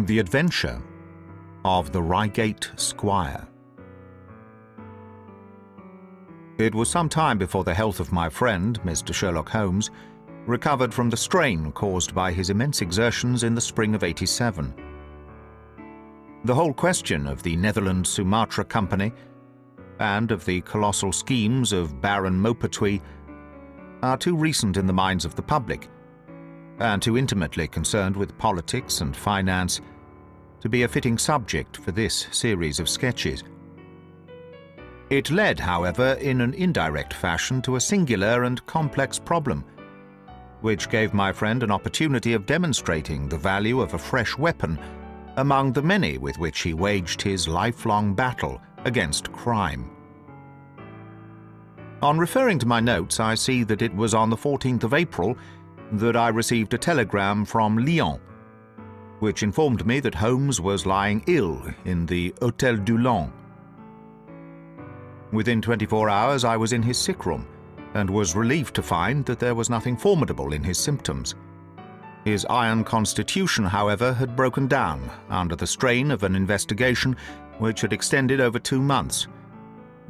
The Adventure of the Reigate Squire. It was some time before the health of my friend, Mr. Sherlock Holmes, recovered from the strain caused by his immense exertions in the spring of '87. The whole question of the Netherlands-Sumatra Company and of the colossal schemes of Baron Maupertuis are too recent in the minds of the public and too intimately concerned with politics and finance to be a fitting subject for this series of sketches. It led, however, in an indirect fashion to a singular and complex problem, which gave my friend an opportunity of demonstrating the value of a fresh weapon among the many with which he waged his lifelong battle against crime. On referring to my notes, I see that it was on the 14th of April that I received a telegram from Lyon, which informed me that Holmes was lying ill in the Hôtel du Lion. Within 24 hours I was in his sick room, and was relieved to find that there was nothing formidable in his symptoms. His iron constitution, however, had broken down under the strain of an investigation which had extended over 2 months,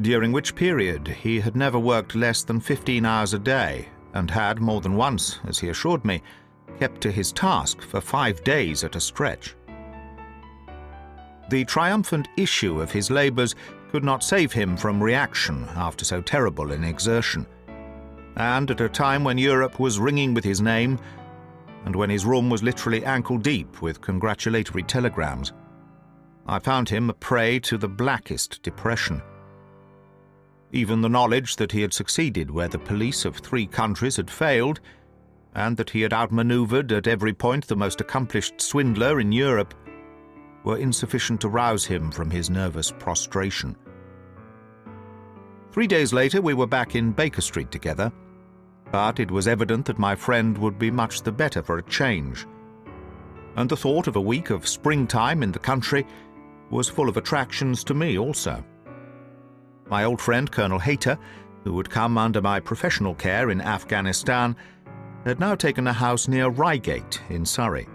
during which period he had never worked less than 15 hours a day, and had more than once, as he assured me, kept to his task for 5 days at a stretch. The triumphant issue of his labours could not save him from reaction after so terrible an exertion, and at a time when Europe was ringing with his name, and when his room was literally ankle-deep with congratulatory telegrams, I found him a prey to the blackest depression. Even the knowledge that he had succeeded where the police of 3 countries had failed, and that he had outmanoeuvred at every point the most accomplished swindler in Europe, were insufficient to rouse him from his nervous prostration. 3 days later we were back in Baker Street together, but it was evident that my friend would be much the better for a change, and the thought of a week of springtime in the country was full of attractions to me also. My old friend Colonel Hayter, who had come under my professional care in Afghanistan, had now taken a house near Reigate in Surrey,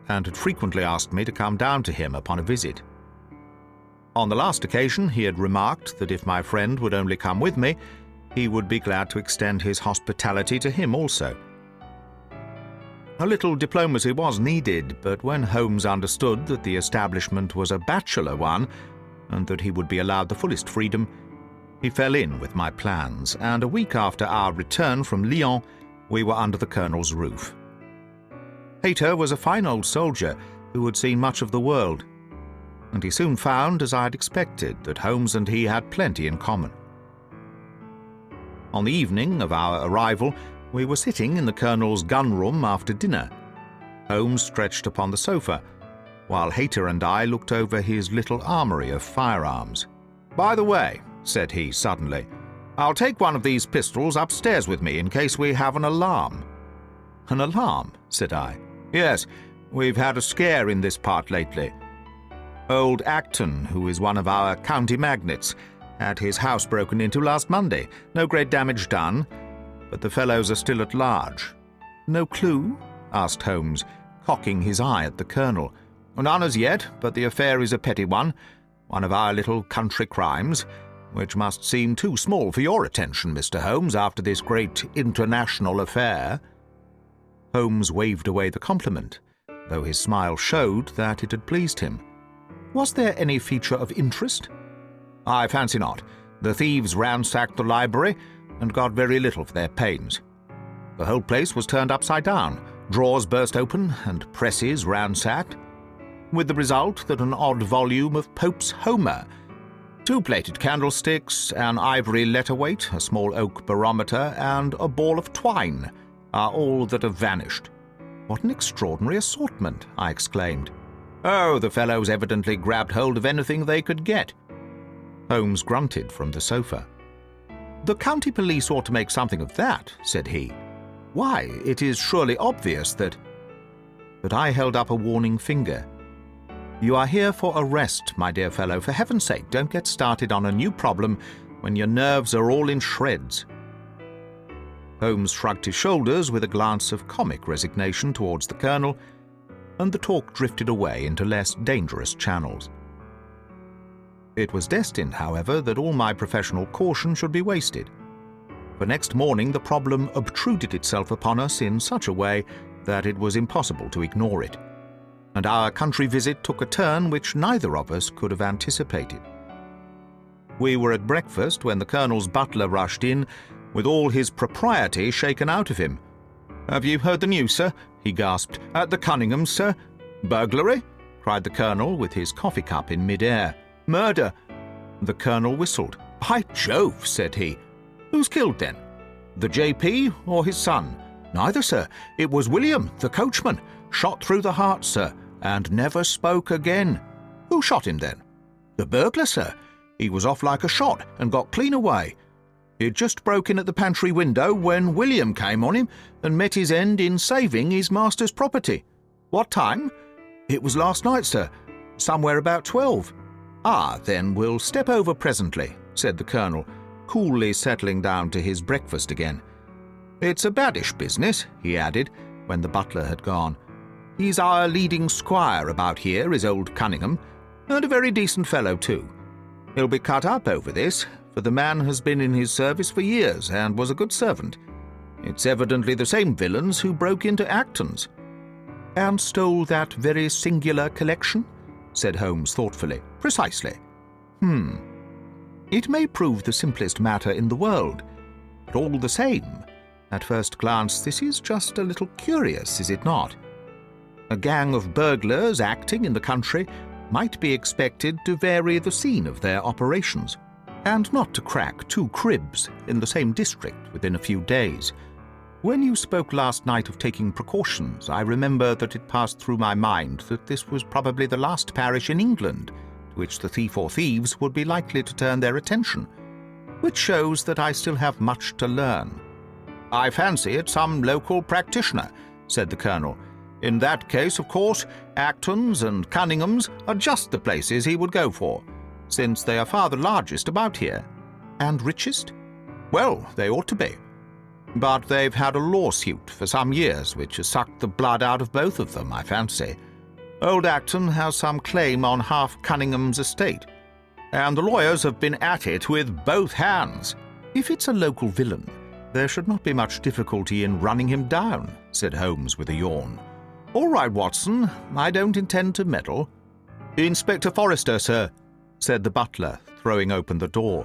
and had frequently asked me to come down to him upon a visit. On the last occasion he had remarked that if my friend would only come with me, he would be glad to extend his hospitality to him also. A little diplomacy was needed, but when Holmes understood that the establishment was a bachelor one, and that he would be allowed the fullest freedom, he fell in with my plans, and a week after our return from Lyon, we were under the Colonel's roof. Hayter was a fine old soldier who had seen much of the world, and he soon found, as I had expected, that Holmes and he had plenty in common. On the evening of our arrival, we were sitting in the Colonel's gun-room after dinner, Holmes stretched upon the sofa, while Hayter and I looked over his little armoury of firearms. "By the way," said he suddenly, "I'll take one of these pistols upstairs with me in case we have an alarm." "An alarm?" said I. "Yes, we've had a scare in this part lately. Old Acton, who is one of our county magnates, had his house broken into last Monday. No great damage done, but the fellows are still at large." "No clue?" asked Holmes, cocking his eye at the Colonel. "None as yet, but the affair is a petty one of our little country crimes, which must seem too small for your attention, Mr. Holmes, after this great international affair." Holmes waved away the compliment, though his smile showed that it had pleased him. "Was there any feature of interest?" "I fancy not. The thieves ransacked the library and got very little for their pains. The whole place was turned upside down, drawers burst open, and presses ransacked, with the result that an odd volume of Pope's Homer, 2 plated candlesticks, an ivory letter-weight, a small oak barometer, and a ball of twine are all that have vanished." "What an extraordinary assortment!" I exclaimed. "Oh, the fellows evidently grabbed hold of anything they could get." Holmes grunted from the sofa. "The county police ought to make something of that," said he. "Why, it is surely obvious that—" But I held up a warning finger. "You are here for a rest, my dear fellow. For heaven's sake, don't get started on a new problem when your nerves are all in shreds." Holmes shrugged his shoulders with a glance of comic resignation towards the Colonel, and the talk drifted away into less dangerous channels. It was destined, however, that all my professional caution should be wasted. For next morning the problem obtruded itself upon us in such a way that it was impossible to ignore it, and our country visit took a turn which neither of us could have anticipated. We were at breakfast when the Colonel's butler rushed in, with all his propriety shaken out of him. "Have you heard the news, sir?" he gasped. "At the Cunninghams, sir." "Burglary?" cried the Colonel, with his coffee cup in mid-air. "Murder." The Colonel whistled. "By Jove," said he. "Who's killed, then? The J.P. or his son?" "Neither, sir. It was William, the coachman, shot through the heart, sir, and never spoke again." "Who shot him, then?" "The burglar, sir. He was off like a shot and got clean away. He'd just broke in at the pantry window when William came on him and met his end in saving his master's property." "What time?" "It was last night, sir, somewhere about 12. "Ah, then we'll step over presently," said the Colonel, coolly settling down to his breakfast again. "It's a baddish business," he added, when the butler had gone. "He's our leading squire about here, is old Cunningham, and a very decent fellow too. He'll be cut up over this, for the man has been in his service for years and was a good servant. It's evidently the same villains who broke into Acton's." "And stole that very singular collection?" said Holmes thoughtfully. "Precisely." "It may prove the simplest matter in the world, but all the same, at first glance this is just a little curious, is it not? A gang of burglars acting in the country might be expected to vary the scene of their operations, and not to crack 2 cribs in the same district within a few days. When you spoke last night of taking precautions, I remember that it passed through my mind that this was probably the last parish in England to which the thief or thieves would be likely to turn their attention, which shows that I still have much to learn." "I fancy it's some local practitioner," said the Colonel. "In that case, of course, Acton's and Cunningham's are just the places he would go for, since they are far the largest about here." "And richest?" "Well, they ought to be. But they've had a lawsuit for some years which has sucked the blood out of both of them, I fancy. Old Acton has some claim on half Cunningham's estate, and the lawyers have been at it with both hands." "If it's a local villain, there should not be much difficulty in running him down," said Holmes with a yawn. "All right, Watson, I don't intend to meddle." "Inspector Forrester, sir," said the butler, throwing open the door.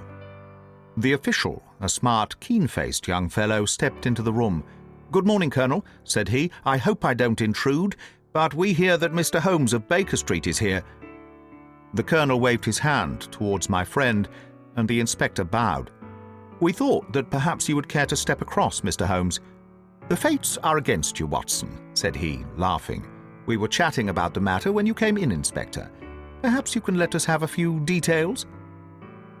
The official, a smart, keen-faced young fellow, stepped into the room. "Good morning, Colonel," said he. "I hope I don't intrude, but we hear that Mr. Holmes of Baker Street is here." The Colonel waved his hand towards my friend, and the inspector bowed. "We thought that perhaps you would care to step across, Mr. Holmes." "The fates are against you, Watson," said he, laughing. "We were chatting about the matter when you came in, Inspector. Perhaps you can let us have a few details?"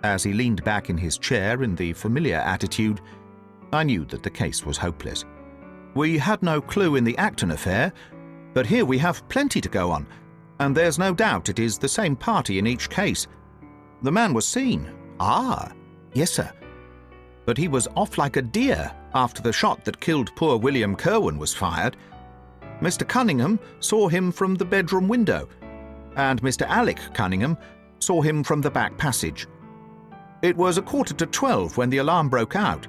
As he leaned back in his chair in the familiar attitude, I knew that the case was hopeless. "We had no clue in the Acton affair, but here we have plenty to go on, and there's no doubt it is the same party in each case. The man was seen." "Ah, yes, sir. But he was off like a deer after the shot that killed poor William Kerwin was fired. Mr. Cunningham saw him from the bedroom window, and Mr. Alec Cunningham saw him from the back passage. It was 11:45 when the alarm broke out.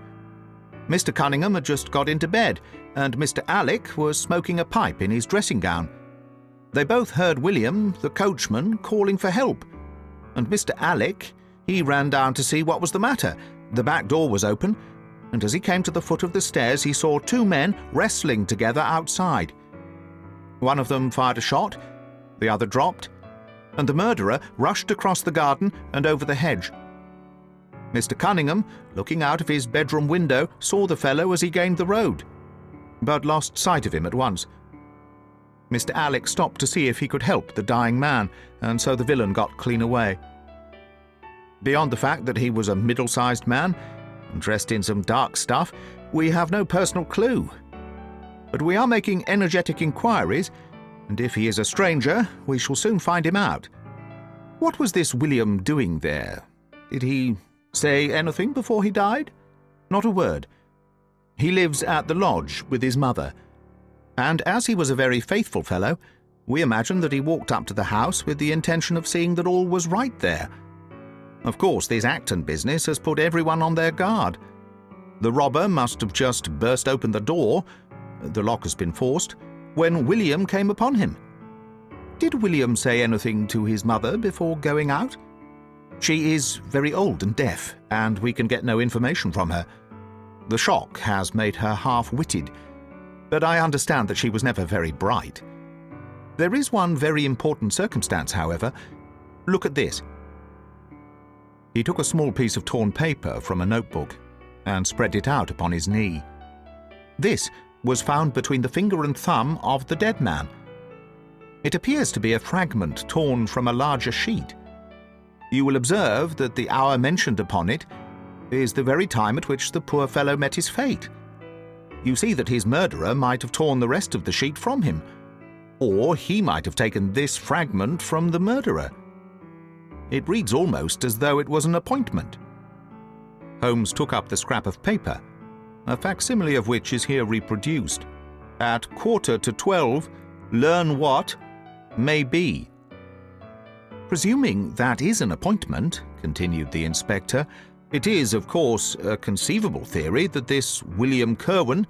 Mr. Cunningham had just got into bed, and Mr. Alec was smoking a pipe in his dressing gown. They both heard William, the coachman, calling for help, and Mr. Alec, he ran down to see what was the matter. The back door was open, and as he came to the foot of the stairs he saw 2 men wrestling together outside. One of them fired a shot, the other dropped, and the murderer rushed across the garden and over the hedge. Mr. Cunningham, looking out of his bedroom window, saw the fellow as he gained the road, but lost sight of him at once. Mr. Alec stopped to see if he could help the dying man, and so the villain got clean away. Beyond the fact that he was a middle-sized man, and dressed in some dark stuff, we have no personal clue. But we are making energetic inquiries, and if he is a stranger, we shall soon find him out. What was this William doing there? Did he say anything before he died?" "Not a word. He lives at the lodge with his mother, and as he was a very faithful fellow, We imagined that he walked up to the house with the intention of seeing that all was right there. Of course, this Acton business has put everyone on their guard. The robber must have just burst open the door — the lock has been forced — when William came upon him. Did William say anything to his mother before going out? She is very old and deaf, and we can get no information from her. The shock has made her half-witted, but I understand that she was never very bright. There is one very important circumstance, however. Look at this." He took a small piece of torn paper from a notebook and spread it out upon his knee. This was found between the finger and thumb of the dead man. It appears to be a fragment torn from a larger sheet. You will observe that the hour mentioned upon it is the very time at which the poor fellow met his fate. You see that his murderer might have torn the rest of the sheet from him, or he might have taken this fragment from the murderer. It reads almost as though it was an appointment." Holmes took up the scrap of paper, a facsimile of which is here reproduced. "At 11:45, learn what may be." "Presuming that is an appointment," continued the inspector, "it is, of course, a conceivable theory that this William Kirwan,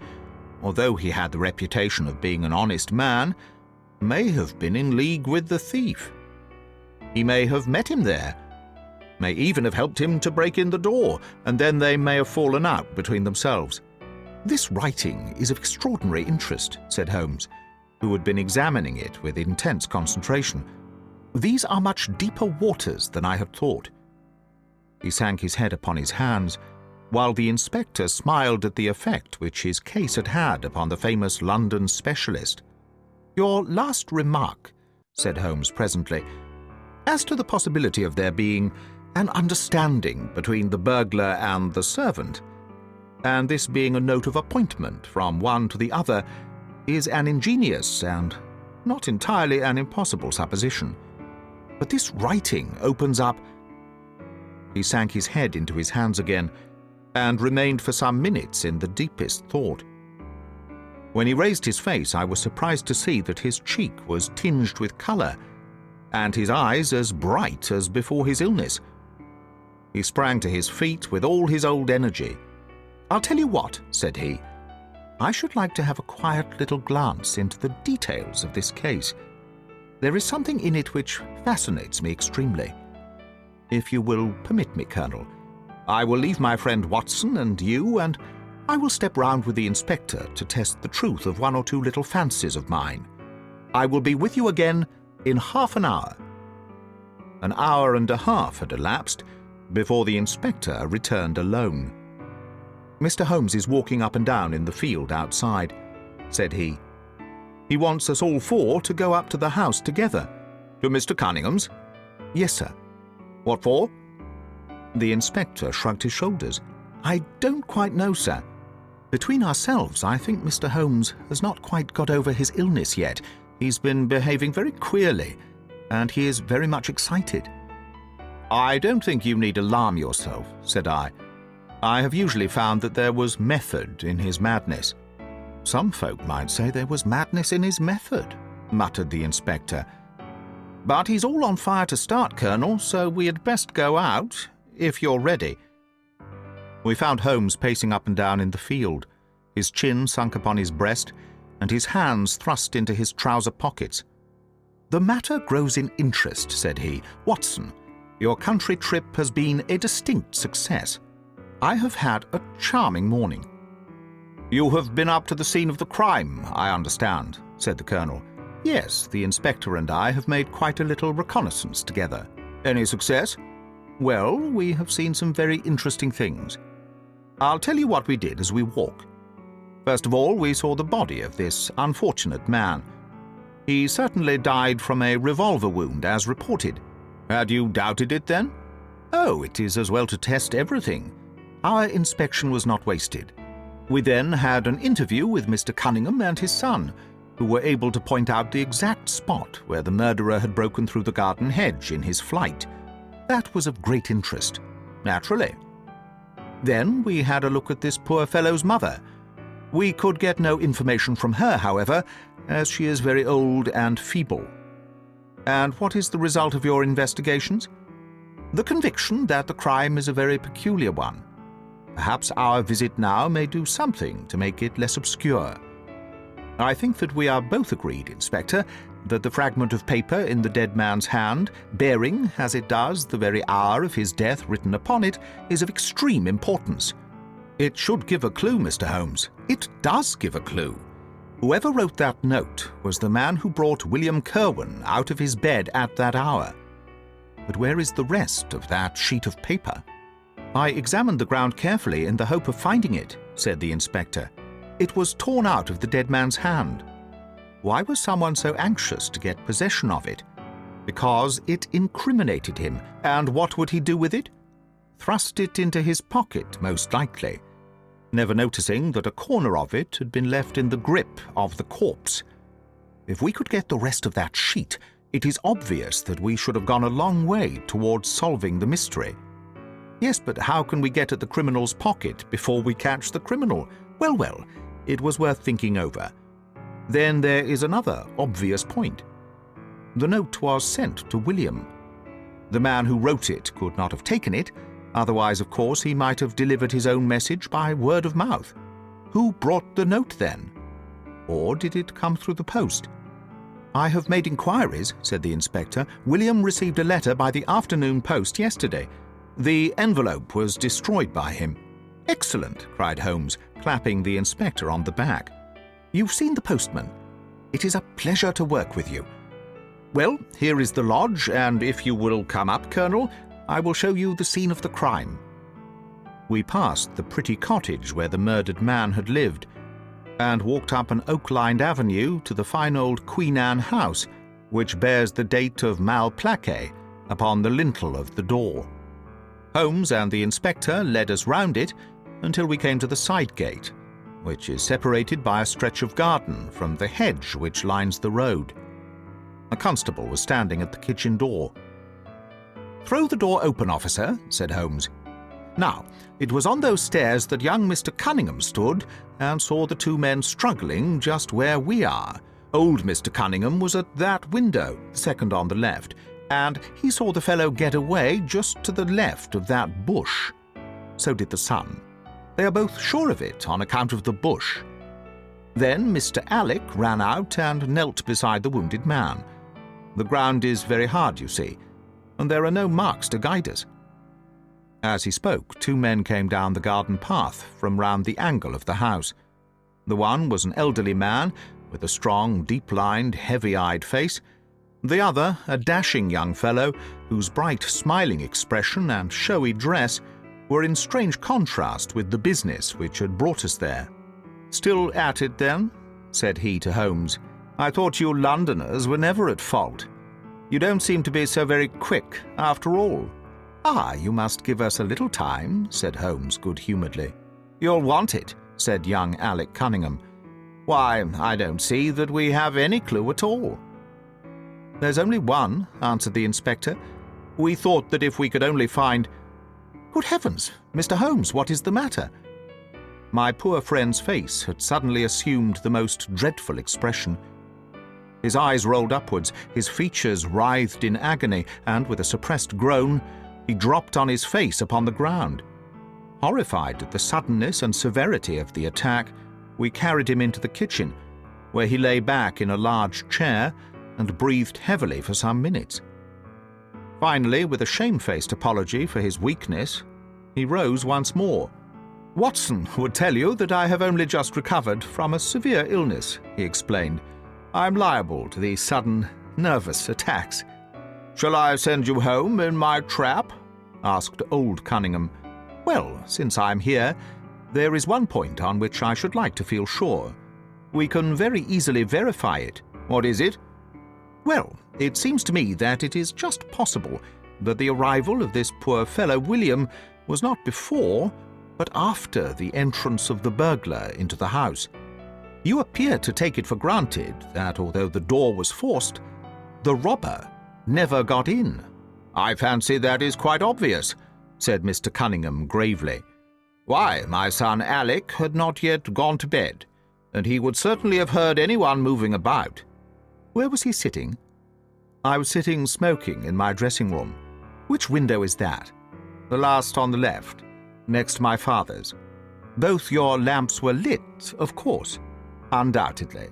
although he had the reputation of being an honest man, may have been in league with the thief. He may have met him there, may even have helped him to break in the door, and then they may have fallen out between themselves." "This writing is of extraordinary interest," said Holmes, who had been examining it with intense concentration. "These are much deeper waters than I had thought." He sank his head upon his hands, while the inspector smiled at the effect which his case had had upon the famous London specialist. "Your last remark," said Holmes presently, "as to the possibility of there being an understanding between the burglar and the servant, and this being a note of appointment from one to the other, is an ingenious and not entirely an impossible supposition. But this writing opens up—" He sank his head into his hands again, and remained for some minutes in the deepest thought. When he raised his face, I was surprised to see that his cheek was tinged with colour, and his eyes as bright as before his illness. He sprang to his feet with all his old energy. "I'll tell you what," said he. "I should like to have a quiet little glance into the details of this case. There is something in it which fascinates me extremely. If you will permit me, Colonel, I will leave my friend Watson and you, and I will step round with the inspector to test the truth of one or two little fancies of mine. I will be with you again in half an hour." An hour and a half had elapsed before the inspector returned alone. "Mr. Holmes is walking up and down in the field outside," said he. "He wants us all four to go up to the house together." "To Mr. Cunningham's?" "Yes, sir." "What for?" The inspector shrugged his shoulders. "I don't quite know, sir. Between ourselves, I think Mr. Holmes has not quite got over his illness yet. He's been behaving very queerly, and he is very much excited." "I don't think you need alarm yourself," said I. "I have usually found that there was method in his madness." "Some folk might say there was madness in his method," muttered the inspector. "But he's all on fire to start, Colonel, so we had best go out, if you're ready." We found Holmes pacing up and down in the field, his chin sunk upon his breast, and his hands thrust into his trouser pockets. "The matter grows in interest," said he. "Watson, your country trip has been a distinct success. I have had a charming morning." "You have been up to the scene of the crime, I understand," said the Colonel. "Yes, the inspector and I have made quite a little reconnaissance together." "Any success?" "Well, we have seen some very interesting things. I'll tell you what we did as we walked. First of all, we saw the body of this unfortunate man. He certainly died from a revolver wound, as reported." "Had you doubted it, then?" "Oh, it is as well to test everything. Our inspection was not wasted. We then had an interview with Mr. Cunningham and his son, who were able to point out the exact spot where the murderer had broken through the garden hedge in his flight. That was of great interest." "Naturally." "Then we had a look at this poor fellow's mother. We could get no information from her, however, as she is very old and feeble. And what is the result of your investigations? The conviction that the crime is a very peculiar one. Perhaps our visit now may do something to make it less obscure. I think that we are both agreed, Inspector, that the fragment of paper in the dead man's hand, bearing, as it does, the very hour of his death written upon it, is of extreme importance. It should give a clue, Mr. Holmes. It does give a clue. Whoever wrote that note was the man who brought William Kerwin out of his bed at that hour. But where is the rest of that sheet of paper? I examined the ground carefully in the hope of finding it, said the inspector. It was torn out of the dead man's hand. Why was someone so anxious to get possession of it? Because it incriminated him, and what would he do with it? Thrust it into his pocket, most likely, never noticing that a corner of it had been left in the grip of the corpse. If we could get the rest of that sheet, it is obvious that we should have gone a long way towards solving the mystery. Yes, but how can we get at the criminal's pocket before we catch the criminal? Well, it was worth thinking over. Then there is another obvious point. The note was sent to William. The man who wrote it could not have taken it. Otherwise, of course, he might have delivered his own message by word of mouth. Who brought the note, then? Or did it come through the post? I have made inquiries, said the inspector. William received a letter by the afternoon post yesterday. The envelope was destroyed by him. Excellent, cried Holmes, clapping the inspector on the back. You've seen the postman. It is a pleasure to work with you. Well, here is the lodge, and if you will come up, Colonel, I will show you the scene of the crime. We passed the pretty cottage where the murdered man had lived, and walked up an oak-lined avenue to the fine old Queen Anne house, which bears the date of Malplaquet upon the lintel of the door. Holmes and the inspector led us round it until we came to the side gate, which is separated by a stretch of garden from the hedge which lines the road. A constable was standing at the kitchen door. "Throw the door open, officer," said Holmes. "Now, it was on those stairs that young Mr. Cunningham stood and saw the two men struggling just where we are. Old Mr. Cunningham was at that window, the second on the left, and he saw the fellow get away just to the left of that bush. So did the son. They are both sure of it on account of the bush. Then Mr. Alec ran out and knelt beside the wounded man. The ground is very hard, you see, and there are no marks to guide us." As he spoke, two men came down the garden path from round the angle of the house. The one was an elderly man with a strong, deep-lined, heavy-eyed face. The other, a dashing young fellow whose bright, smiling expression and showy dress were in strange contrast with the business which had brought us there. "Still at it, then?" said he to Holmes. "I thought you Londoners were never at fault. You don't seem to be so very quick, after all." "Ah, you must give us a little time," said Holmes good-humouredly. "You'll want it," said young Alec Cunningham. "Why, I don't see that we have any clue at all." "There's only one," answered the inspector. "We thought that if we could only find—" "Good heavens, Mr. Holmes, what is the matter?" My poor friend's face had suddenly assumed the most dreadful expression. His eyes rolled upwards, his features writhed in agony, and with a suppressed groan, he dropped on his face upon the ground. Horrified at the suddenness and severity of the attack, we carried him into the kitchen, where he lay back in a large chair and breathed heavily for some minutes. Finally, with a shamefaced apology for his weakness, he rose once more. "Watson would tell you that I have only just recovered from a severe illness," he explained. "I'm liable to these sudden, nervous attacks." "Shall I send you home in my trap?" asked old Cunningham. "Well, since I'm here, there is one point on which I should like to feel sure. We can very easily verify it." "What is it?" "Well, it seems to me that it is just possible that the arrival of this poor fellow William was not before, but after the entrance of the burglar into the house. You appear to take it for granted that, although the door was forced, the robber never got in." "I fancy that is quite obvious," said Mr. Cunningham gravely. "Why, my son Alec had not yet gone to bed. and he would certainly have heard anyone moving about." "Where was he sitting?" "I was sitting smoking in my dressing room." "Which window is that?" "The last on the left, next to my father's." "Both your lamps were lit, of course?" "Undoubtedly."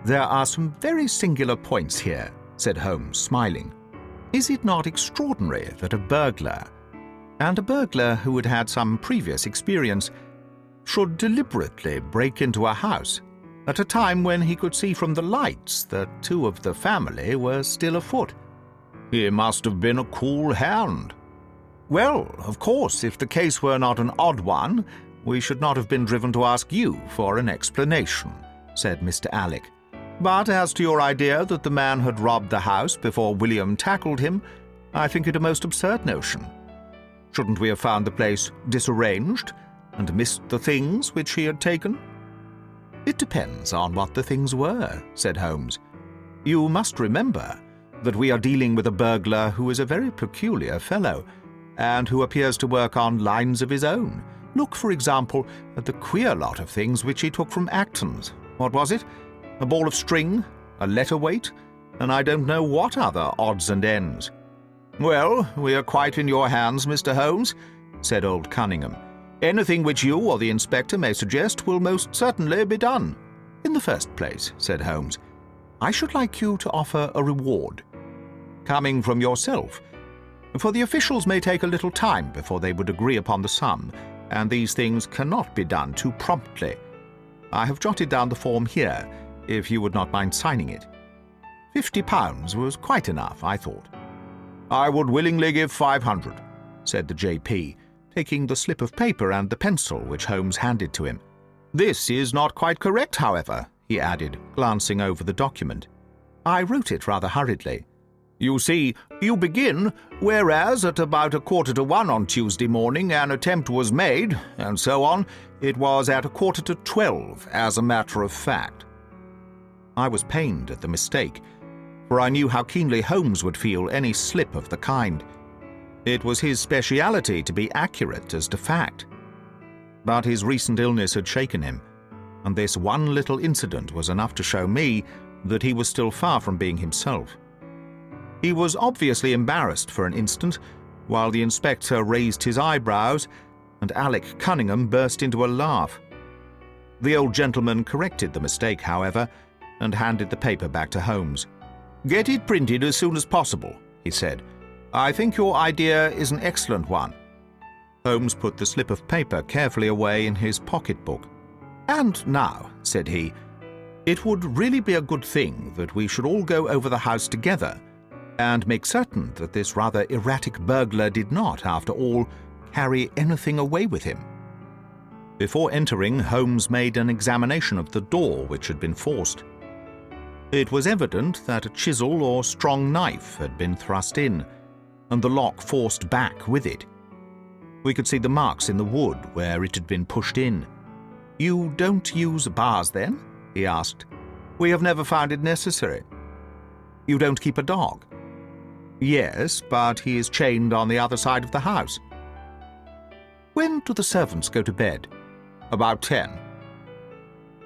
"There are some very singular points here," said Holmes, smiling. "Is it not extraordinary that a burglar, and a burglar who had had some previous experience, should deliberately break into a house at a time when he could see from the lights that two of the family were still afoot?" "He must have been a cool hand." "Well, of course, if the case were not an odd one, we should not have been driven to ask you for an explanation," said Mr. Alec. "But as to your idea that the man had robbed the house before William tackled him, I think it a most absurd notion. Shouldn't we have found the place disarranged and missed the things which he had taken?" "It depends on what the things were," said Holmes. "You must remember that we are dealing with a burglar who is a very peculiar fellow, and who appears to work on lines of his own. Look, for example, at the queer lot of things which he took from Acton's. What was it? A ball of string, a letter weight, and I don't know what other odds and ends." "Well, we are quite in your hands, Mr. Holmes," said old Cunningham. "Anything which you or the inspector may suggest will most certainly be done." "In the first place," said Holmes, "I should like you to offer a reward, coming from yourself, for the officials may take a little time before they would agree upon the sum, and these things cannot be done too promptly. I have jotted down the form here, if you would not mind signing it. £50 was quite enough, I thought." "I would willingly give 500, said the J.P., taking the slip of paper and the pencil which Holmes handed to him. "This is not quite correct, however," he added, glancing over the document. "I wrote it rather hurriedly. You see, you begin, 'Whereas at about 1:45 on Tuesday morning an attempt was made,' and so on. It was at 11:45, as a matter of fact." I was pained at the mistake, for I knew how keenly Holmes would feel any slip of the kind. It was his speciality to be accurate as to fact. But his recent illness had shaken him, and this one little incident was enough to show me that he was still far from being himself. He was obviously embarrassed for an instant, while the inspector raised his eyebrows, and Alec Cunningham burst into a laugh. The old gentleman corrected the mistake, however, and handed the paper back to Holmes. "Get it printed as soon as possible," he said. "I think your idea is an excellent one." Holmes put the slip of paper carefully away in his pocket-book. "And now," said he, "it would really be a good thing that we should all go over the house together and make certain that this rather erratic burglar did not, after all, carry anything away with him." Before entering, Holmes made an examination of the door which had been forced. It was evident that a chisel or strong knife had been thrust in, and the lock forced back with it. We could see the marks in the wood where it had been pushed in. "You don't use bars, then?" he asked. "We have never found it necessary." "You don't keep a dog?" "Yes, but he is chained on the other side of the house." "When do the servants go to bed?" "About 10.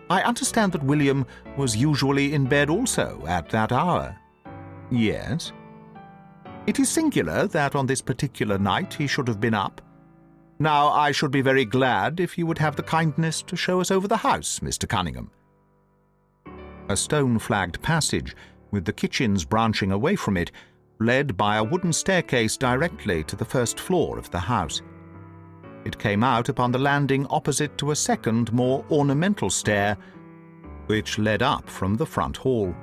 "I understand that William was usually in bed also at that hour." "Yes." "It is singular that on this particular night he should have been up. Now, I should be very glad if you would have the kindness to show us over the house, Mr. Cunningham." A stone-flagged passage, with the kitchens branching away from it, led by a wooden staircase directly to the first floor of the house. It came out upon the landing opposite to a second, more ornamental stair, which led up from the front hall.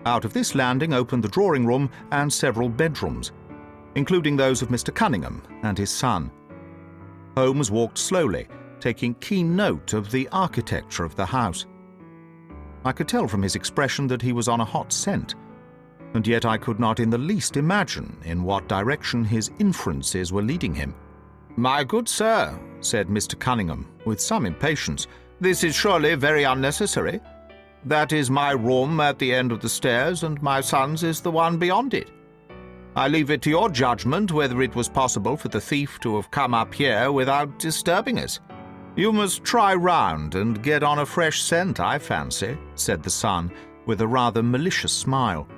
Out of this landing opened the drawing-room and several bedrooms, including those of Mr. Cunningham and his son. Holmes walked slowly, taking keen note of the architecture of the house. I could tell from his expression that he was on a hot scent, and yet I could not in the least imagine in what direction his inferences were leading him. "My good sir," said Mr. Cunningham, with some impatience, "this is surely very unnecessary. That is my room at the end of the stairs, and my son's is the one beyond it. I leave it to your judgment whether it was possible for the thief to have come up here without disturbing us. "You must try round and get on a fresh scent, I fancy," said the son, with a rather malicious smile.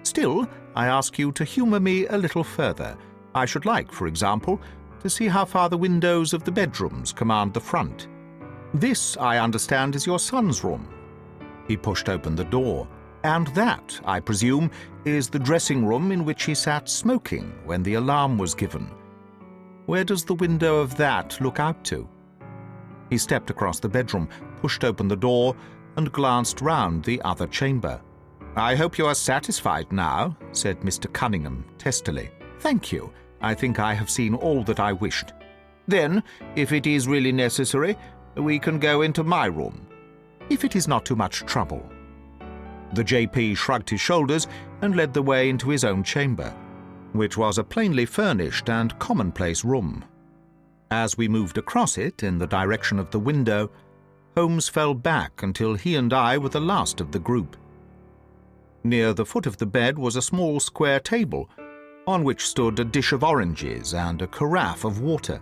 "Still, I ask you to humour me a little further. I should like, for example, to see how far the windows of the bedrooms command the front. This, I understand, is your son's room." He pushed open the door. "And that, I presume, is the dressing room in which he sat smoking when the alarm was given. Where does the window of that look out to?" He stepped across the bedroom, pushed open the door, and glanced round the other chamber. "I hope you are satisfied now," said Mr. Cunningham testily. "Thank you. I think I have seen all that I wished. Then, if it is really necessary, we can go into my room, if it is not too much trouble." The JP shrugged his shoulders and led the way into his own chamber, which was a plainly furnished and commonplace room. As we moved across it in the direction of the window, Holmes fell back until he and I were the last of the group. Near the foot of the bed was a small square table, on which stood a dish of oranges and a carafe of water.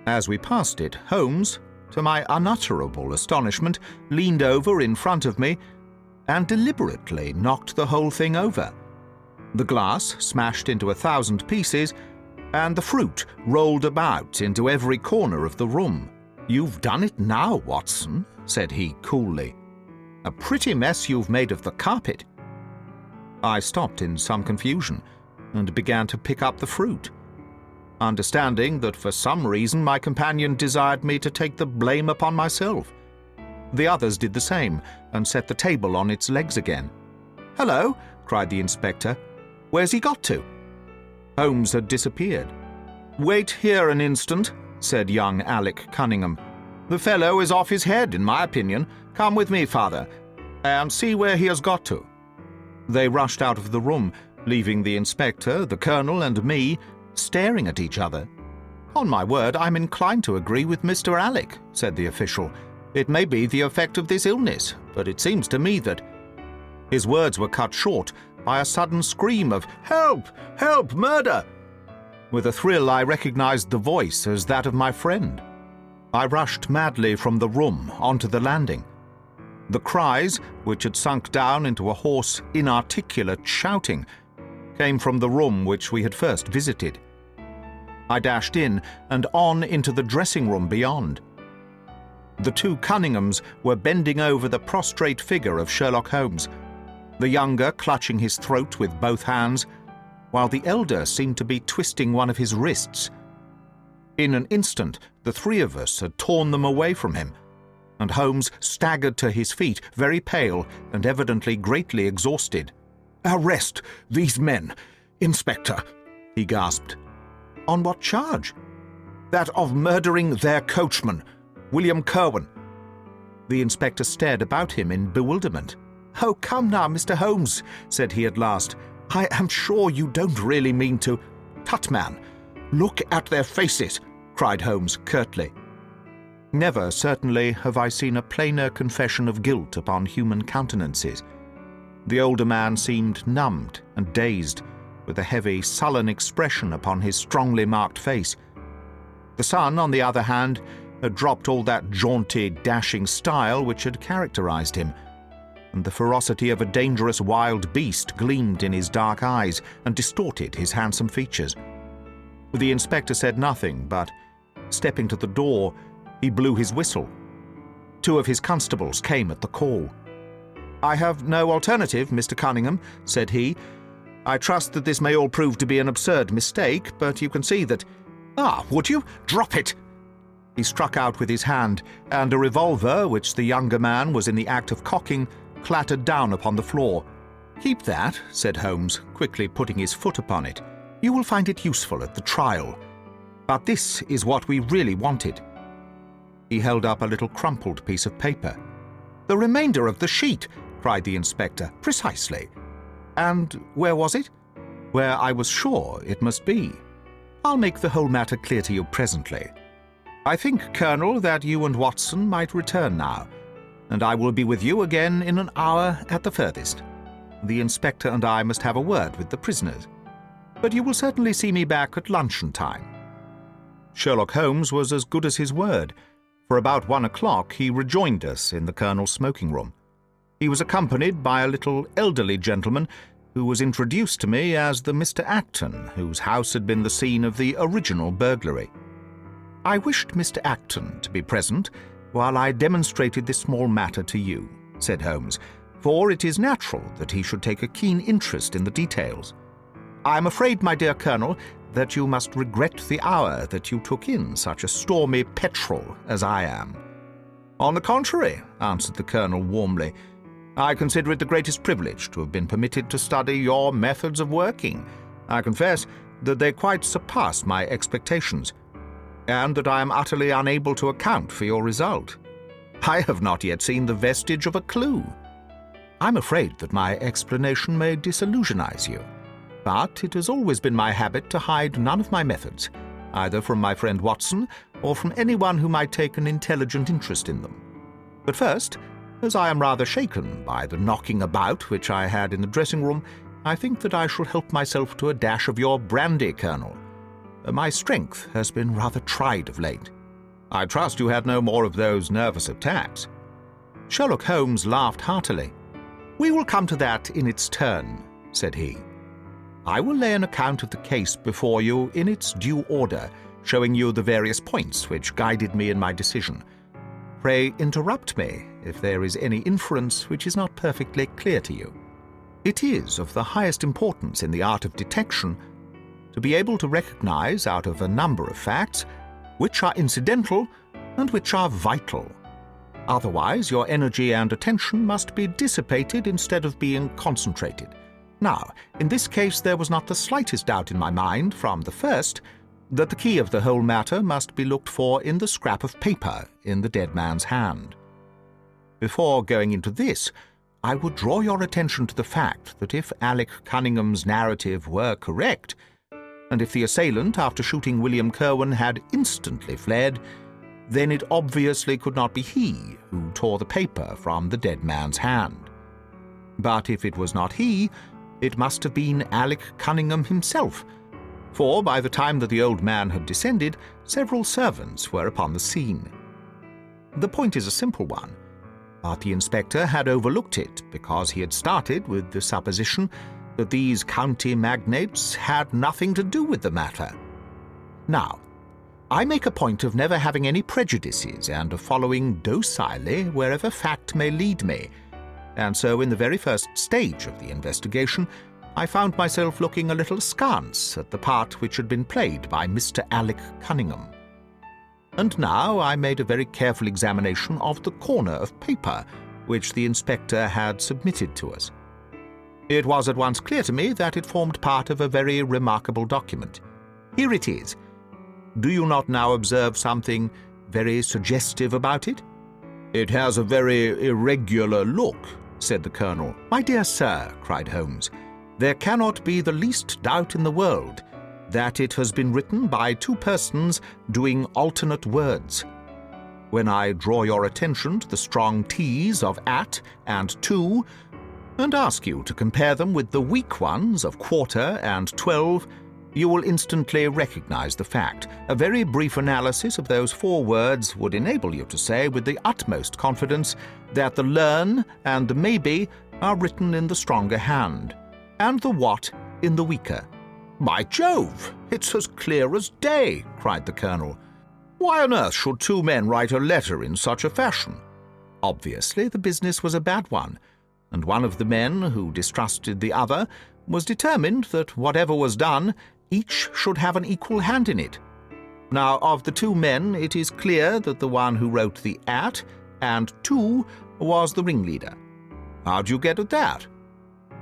As we passed it, Holmes, to my unutterable astonishment, leaned over in front of me and deliberately knocked the whole thing over. The glass smashed into 1,000 pieces, and the fruit rolled about into every corner of the room. "You've done it now, Watson," said he coolly. "A pretty mess you've made of the carpet." I stopped in some confusion and began to pick up the fruit, understanding that for some reason my companion desired me to take the blame upon myself. The others did the same and set the table on its legs again. "Hello!" cried the inspector. "Where's he got to?" Holmes had disappeared. "Wait here an instant," said young Alec Cunningham. "The fellow is off his head, in my opinion. Come with me, father, and see where he has got to." They rushed out of the room, leaving the inspector, the colonel, and me staring at each other. "On my word, I'm inclined to agree with Mr. Alec," said the official. "It may be the effect of this illness, but it seems to me that—" His words were cut short by a sudden scream of "Help! Help! Murder!" With a thrill, I recognized the voice as that of my friend. I rushed madly from the room onto the landing. The cries, which had sunk down into a hoarse, inarticulate shouting, came from the room which we had first visited. I dashed in and on into the dressing room beyond. The two Cunninghams were bending over the prostrate figure of Sherlock Holmes, the younger clutching his throat with both hands, while the elder seemed to be twisting one of his wrists. In an instant, the three of us had torn them away from him, and Holmes staggered to his feet, very pale and evidently greatly exhausted. "Arrest these men, Inspector," he gasped. "On what charge?" "That of murdering their coachman, William Kerwin." The inspector stared about him in bewilderment. "Oh, come now, Mr. Holmes," said he at last. "I am sure you don't really mean to—" "Tut, man! Look at their faces!" cried Holmes curtly. Never, certainly, have I seen a plainer confession of guilt upon human countenances. The older man seemed numbed and dazed, with a heavy, sullen expression upon his strongly marked face. The son, on the other hand, had dropped all that jaunty, dashing style which had characterized him, and the ferocity of a dangerous wild beast gleamed in his dark eyes and distorted his handsome features. The inspector said nothing, but, stepping to the door, he blew his whistle. Two of his constables came at the call. "I have no alternative, Mr. Cunningham," said he. "I trust that this may all prove to be an absurd mistake, but you can see that—" "Ah, would you? Drop it!" He struck out with his hand, and a revolver, which the younger man was in the act of cocking, clattered down upon the floor. "Keep that," said Holmes, quickly putting his foot upon it. "You will find it useful at the trial. But this is what we really wanted." He held up a little crumpled piece of paper. "The remainder of the sheet!" cried the inspector. "Precisely. And where was it?" "Where I was sure it must be. I'll make the whole matter clear to you presently. I think, Colonel, that you and Watson might return now, and I will be with you again in an hour at the furthest. The inspector and I must have a word with the prisoners, but you will certainly see me back at luncheon time." Sherlock Holmes was as good as his word, For about 1 o'clock he rejoined us in the Colonel's smoking room. He was accompanied by a little elderly gentleman who was introduced to me as the Mr. Acton, whose house had been the scene of the original burglary. I wished Mr. Acton to be present while I demonstrated this small matter to you, said Holmes, for it is natural that he should take a keen interest in the details. I am afraid, my dear Colonel, that you must regret the hour that you took in such a stormy petrel as I am. On the contrary, answered the Colonel warmly, I consider it the greatest privilege to have been permitted to study your methods of working. I confess that they quite surpass my expectations, and that I am utterly unable to account for your result. I have not yet seen the vestige of a clue. I'm afraid that my explanation may disillusionize you, but it has always been my habit to hide none of my methods, either from my friend Watson or from anyone who might take an intelligent interest in them. But first, as I am rather shaken by the knocking about which I had in the dressing-room, I think that I shall help myself to a dash of your brandy, Colonel. My strength has been rather tried of late. I trust you had no more of those nervous attacks. Sherlock Holmes laughed heartily. We will come to that in its turn, said he. I will lay an account of the case before you in its due order, showing you the various points which guided me in my decision. Pray interrupt me if there is any inference which is not perfectly clear to you. It is of the highest importance in the art of detection to be able to recognize out of a number of facts which are incidental and which are vital. Otherwise, your energy and attention must be dissipated instead of being concentrated. Now, in this case, there was not the slightest doubt in my mind from the first that the key of the whole matter must be looked for in the scrap of paper in the dead man's hand. Before going into this, I would draw your attention to the fact that if Alec Cunningham's narrative were correct, and if the assailant, after shooting William Kirwan, had instantly fled, then it obviously could not be he who tore the paper from the dead man's hand. But if it was not he, it must have been Alec Cunningham himself, for by the time that the old man had descended, several servants were upon the scene. The point is a simple one, but the inspector had overlooked it because he had started with the supposition that these county magnates had nothing to do with the matter. Now, I make a point of never having any prejudices and of following docilely wherever fact may lead me, and so in the very first stage of the investigation I found myself looking a little askance at the part which had been played by Mr. Alec Cunningham. And now I made a very careful examination of the corner of paper which the inspector had submitted to us. It was at once clear to me that it formed part of a very remarkable document. Here it is. Do you not now observe something very suggestive about it? It has a very irregular look, said the Colonel. My dear sir, cried Holmes, there cannot be the least doubt in the world that it has been written by two persons doing alternate words. When I draw your attention to the strong T's of at and to, and ask you to compare them with the weak ones of quarter and 12, you will instantly recognize the fact. A very brief analysis of those four words would enable you to say with the utmost confidence that the learn and the maybe are written in the stronger hand, and the what in the weaker. By Jove, it's as clear as day, cried the Colonel. Why on earth should two men write a letter in such a fashion? Obviously, the business was a bad one, and one of the men who distrusted the other was determined that whatever was done, each should have an equal hand in it. Now, of the two men, it is clear that the one who wrote the at and to was the ringleader. How do you get at that?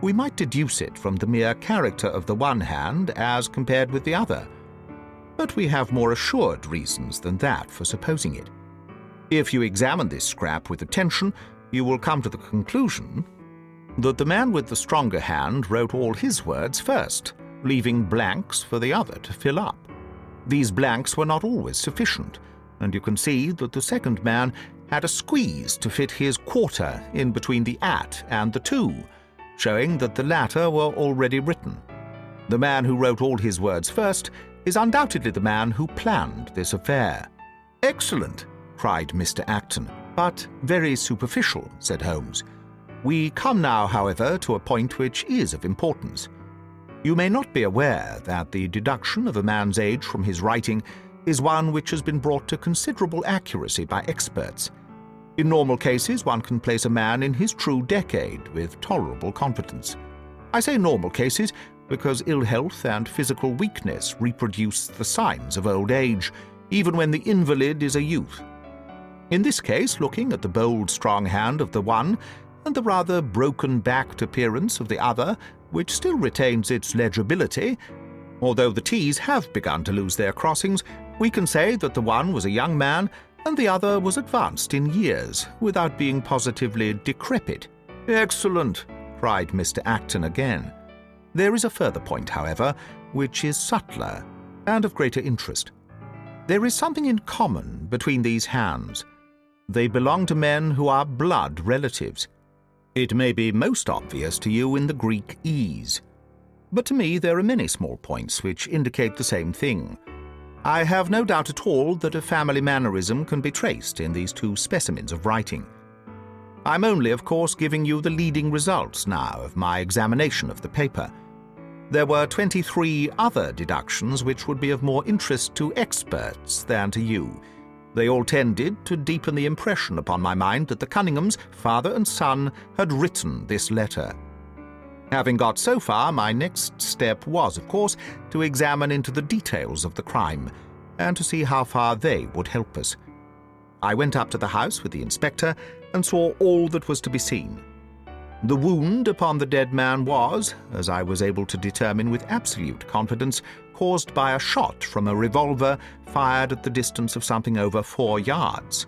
We might deduce it from the mere character of the one hand as compared with the other, but we have more assured reasons than that for supposing it. If you examine this scrap with attention, you will come to the conclusion that the man with the stronger hand wrote all his words first, leaving blanks for the other to fill up. These blanks were not always sufficient, and you can see that the second man had a squeeze to fit his quarter in between the at and the to, showing that the latter were already written. The man who wrote all his words first is undoubtedly the man who planned this affair. Excellent, cried Mr. Acton. "But very superficial," said Holmes. "We come now, however, to a point which is of importance. You may not be aware that the deduction of a man's age from his writing is one which has been brought to considerable accuracy by experts. In normal cases, one can place a man in his true decade with tolerable confidence. I say normal cases because ill health and physical weakness reproduce the signs of old age, even when the invalid is a youth. In this case, looking at the bold, strong hand of the one and the rather broken-backed appearance of the other, which still retains its legibility, although the T's have begun to lose their crossings, we can say that the one was a young man and the other was advanced in years, without being positively decrepit." "Excellent!" cried Mr. Acton again. "There is a further point, however, which is subtler and of greater interest. There is something in common between these hands. They belong to men who are blood relatives. It may be most obvious to you in the Greek E's, but to me there are many small points which indicate the same thing. I have no doubt at all that a family mannerism can be traced in these two specimens of writing. I'm only, of course, giving you the leading results now of my examination of the paper. There were 23 other deductions which would be of more interest to experts than to you. They all tended to deepen the impression upon my mind that the Cunninghams, father and son, had written this letter. Having got so far, my next step was, of course, to examine into the details of the crime, and to see how far they would help us. I went up to the house with the inspector and saw all that was to be seen. The wound upon the dead man was, as I was able to determine with absolute confidence, caused by a shot from a revolver fired at the distance of something over 4 yards.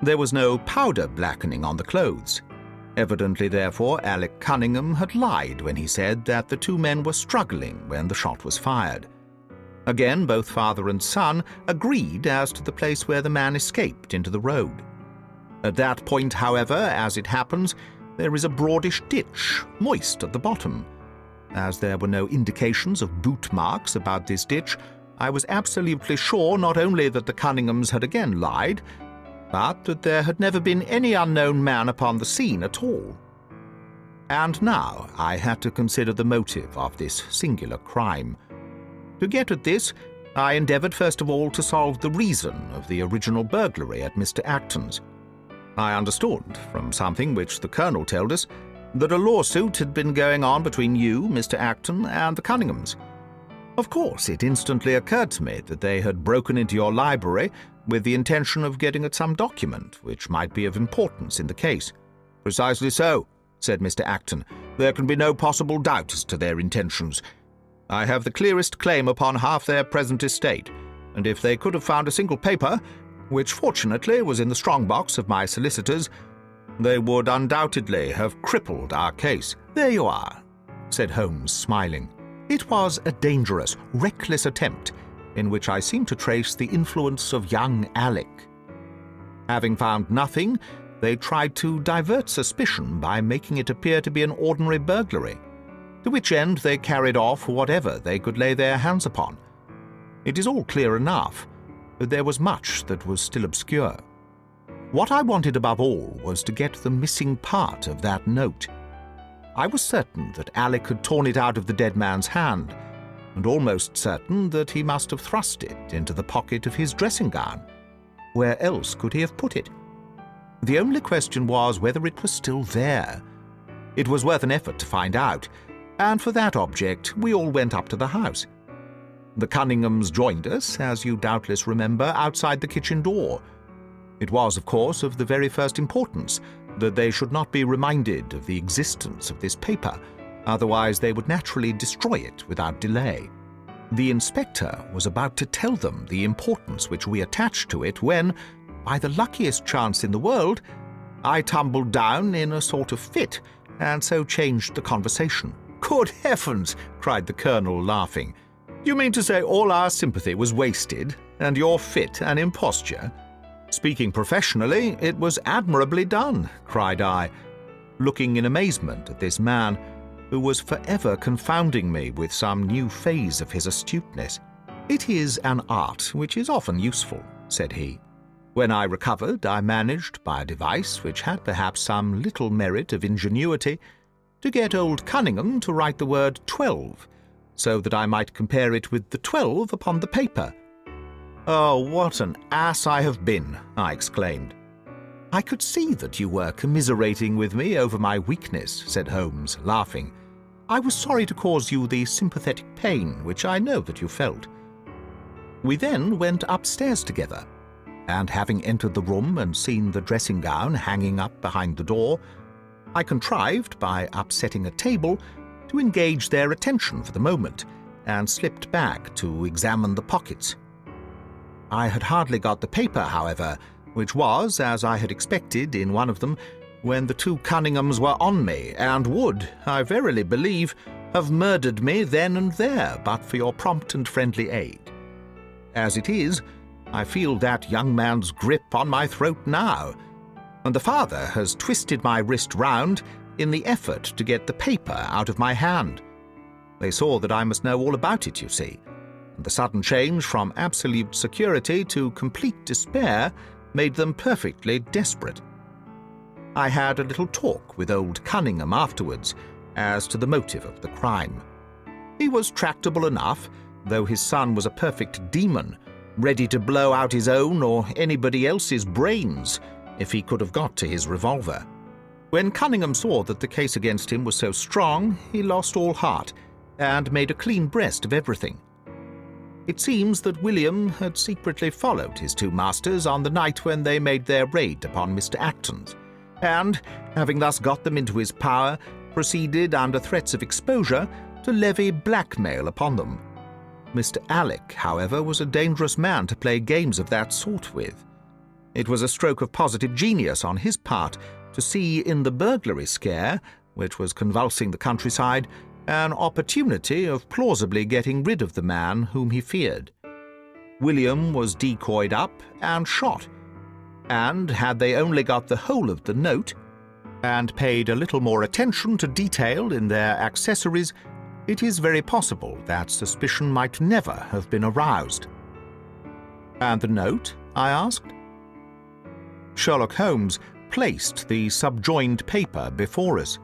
There was no powder blackening on the clothes. Evidently, therefore, Alec Cunningham had lied when he said that the two men were struggling when the shot was fired. Again, both father and son agreed as to the place where the man escaped into the road. At that point, however, as it happens, there is a broadish ditch, moist at the bottom. As there were no indications of boot marks about this ditch, I was absolutely sure not only that the Cunninghams had again lied, but that there had never been any unknown man upon the scene at all. And now I had to consider the motive of this singular crime. To get at this, I endeavoured first of all to solve the reason of the original burglary at Mr. Acton's. I understood, from something which the Colonel told us, that a lawsuit had been going on between you, Mr. Acton, and the Cunninghams. Of course, it instantly occurred to me that they had broken into your library with the intention of getting at some document which might be of importance in the case. "Precisely so," said Mr. Acton. "There can be no possible doubt as to their intentions. I have the clearest claim upon half their present estate, and if they could have found a single paper, which fortunately was in the strong box of my solicitors, they would undoubtedly have crippled our case." "There you are," said Holmes, smiling. "It was a dangerous, reckless attempt, in which I seem to trace the influence of young Alec. Having found nothing, they tried to divert suspicion by making it appear to be an ordinary burglary, to which end they carried off whatever they could lay their hands upon. It is all clear enough, but there was much that was still obscure. What I wanted above all was to get the missing part of that note. I was certain that Alec had torn it out of the dead man's hand, and almost certain that he must have thrust it into the pocket of his dressing gown. Where else could he have put it? The only question was whether it was still there. It was worth an effort to find out, and for that object we all went up to the house. The Cunninghams joined us, as you doubtless remember, outside the kitchen door. It was, of course, of the very first importance that they should not be reminded of the existence of this paper, otherwise they would naturally destroy it without delay. The inspector was about to tell them the importance which we attached to it when, by the luckiest chance in the world, I tumbled down in a sort of fit, and so changed the conversation. "Good heavens!" cried the Colonel, laughing. "You mean to say all our sympathy was wasted, and your fit an imposture?" "Speaking professionally, it was admirably done," cried I, looking in amazement at this man, who was forever confounding me with some new phase of his astuteness. "It is an art which is often useful," said he. When I recovered, I managed, by a device which had perhaps some little merit of ingenuity, to get old Cunningham to write the word 12, so that I might compare it with the 12 upon the paper. "Oh, what an ass I have been!" I exclaimed. "I could see that you were commiserating with me over my weakness," said Holmes, laughing. "I was sorry to cause you the sympathetic pain which I know that you felt." We then went upstairs together, and having entered the room and seen the dressing-gown hanging up behind the door, I contrived, by upsetting a table, to engage their attention for the moment, and slipped back to examine the pockets. I had hardly got the paper, however, which was, as I had expected, in one of them, when the two Cunninghams were on me, and would, I verily believe, have murdered me then and there, but for your prompt and friendly aid. As it is, I feel that young man's grip on my throat now, and the father has twisted my wrist round in the effort to get the paper out of my hand. They saw that I must know all about it, you see, and the sudden change from absolute security to complete despair made them perfectly desperate. I had a little talk with old Cunningham afterwards as to the motive of the crime. He was tractable enough, though his son was a perfect demon, ready to blow out his own or anybody else's brains if he could have got to his revolver. When Cunningham saw that the case against him was so strong, he lost all heart and made a clean breast of everything. It seems that William had secretly followed his two masters on the night when they made their raid upon Mr. Acton's, and, having thus got them into his power, proceeded, under threats of exposure, to levy blackmail upon them. Mr. Alec, however, was a dangerous man to play games of that sort with. It was a stroke of positive genius on his part to see in the burglary scare, which was convulsing the countryside, an opportunity of plausibly getting rid of the man whom he feared. William was decoyed up and shot, and had they only got the whole of the note, and paid a little more attention to detail in their accessories, it is very possible that suspicion might never have been aroused. "And the note?" I asked. Sherlock Holmes placed the subjoined paper before us.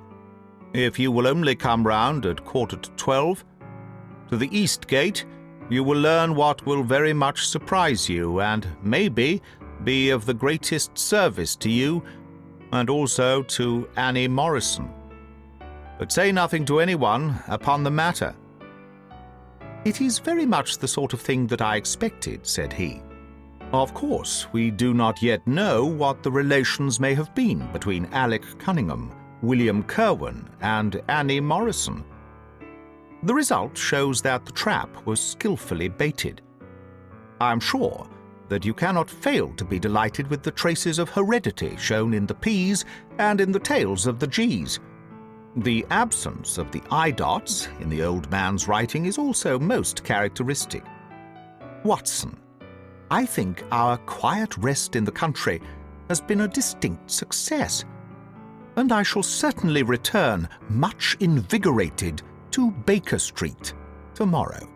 "If you will only come round at 11:45 to the East Gate, you will learn what will very much surprise you and, maybe, be of the greatest service to you and also to Annie Morrison. But say nothing to anyone upon the matter." "It is very much the sort of thing that I expected," said he. "Of course, we do not yet know what the relations may have been between Alec Cunningham, William Kerwin, and Annie Morrison. The result shows that the trap was skillfully baited. I am sure that you cannot fail to be delighted with the traces of heredity shown in the P's and in the tails of the G's. The absence of the I-dots in the old man's writing is also most characteristic. Watson, I think our quiet rest in the country has been a distinct success, and I shall certainly return much invigorated to Baker Street tomorrow."